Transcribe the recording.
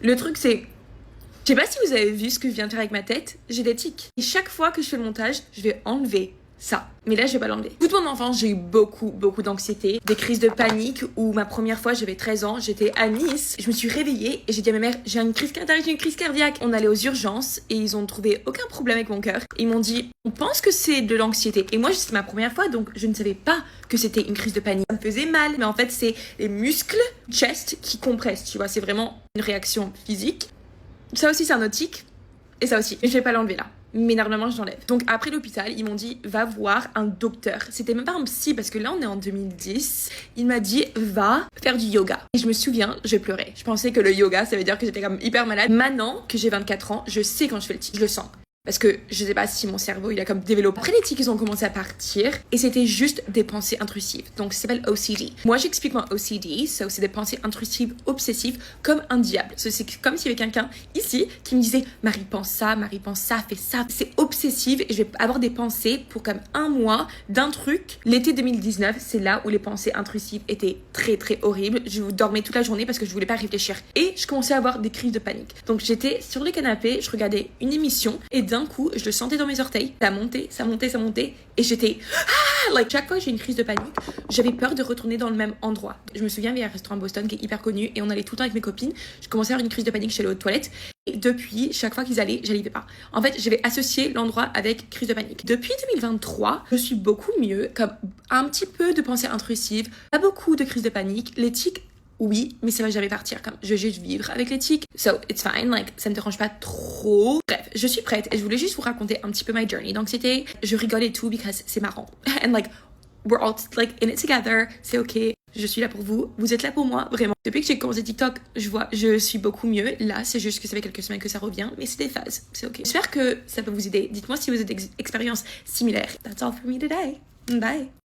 Le truc c'est, je sais pas si vous avez vu ce que je viens de faire avec ma tête, j'ai des tics. Et chaque fois que je fais le montage, je vais enlever ça. Mais là, je vais pas l'enlever. Toute mon enfance, j'ai eu beaucoup d'anxiété, des crises de panique où ma première fois, j'avais 13 ans, j'étais à Nice, je me suis réveillée et j'ai dit à ma mère, j'ai une crise cardiaque. On allait aux urgences et ils ont trouvé aucun problème avec mon cœur. Ils m'ont dit, on pense que c'est de l'anxiété. Et moi, c'était ma première fois, donc je ne savais pas que c'était une crise de panique. Ça me faisait mal, mais en fait, c'est les muscles chest qui compressent, tu vois, c'est vraiment une réaction physique. Ça aussi, c'est un autre tic. Et ça aussi, je vais pas l'enlever là. Mais normalement, je l'enlève. Donc après l'hôpital, ils m'ont dit, va voir un docteur. C'était même pas un psy, parce que là, on est en 2010. Il m'a dit, va faire du yoga. Et je me souviens, je pleurais. Je pensais que le yoga, ça veut dire que j'étais comme hyper malade. Maintenant que j'ai 24 ans, je sais quand je fais le tic, je le sens. Parce que je sais pas si mon cerveau il a comme développé. Après les tics ils ont commencé à partir et c'était juste des pensées intrusives. Donc ça s'appelle OCD. Moi j'explique mon OCD, c'est des pensées intrusives, obsessives comme un diable. C'est comme s'il y avait quelqu'un ici qui me disait Marie pense ça, fais ça. C'est obsessive et je vais avoir des pensées pour comme un mois d'un truc. L'été 2019 c'est là où les pensées intrusives étaient très horribles. Je dormais toute la journée parce que je voulais pas réfléchir. Et je commençais à avoir des crises de panique. Donc j'étais sur le canapé, je regardais une émission et d'un coup, je le sentais dans mes orteils. Ça montait. Et j'étais... chaque fois que j'ai une crise de panique, j'avais peur de retourner dans le même endroit. Je me souviens, il y a un restaurant à Boston qui est hyper connu et on allait tout le temps avec mes copines. Je commençais à avoir une crise de panique, j'allais aux toilettes. Et depuis, chaque fois qu'ils allaient, j'allais pas. En fait, j'avais associé l'endroit avec crise de panique. Depuis 2023, je suis beaucoup mieux, comme un petit peu de pensée intrusive, pas beaucoup de crise de panique. Les tics, oui, mais ça va jamais partir. Comme je vais juste vivre avec les tics. So, it's fine. Ça me dérange pas trop. Bref, je suis prête et je voulais juste vous raconter un petit peu my journey. Donc, je rigole et tout because c'est marrant. And we're all in it together. C'est ok. Je suis là pour vous. Vous êtes là pour moi. Vraiment. Depuis que j'ai commencé TikTok, je suis beaucoup mieux. Là, c'est juste que ça fait quelques semaines que ça revient. Mais c'est des phases. C'est ok. J'espère que ça peut vous aider. Dites-moi si vous avez des expériences similaires. That's all for me today. Bye.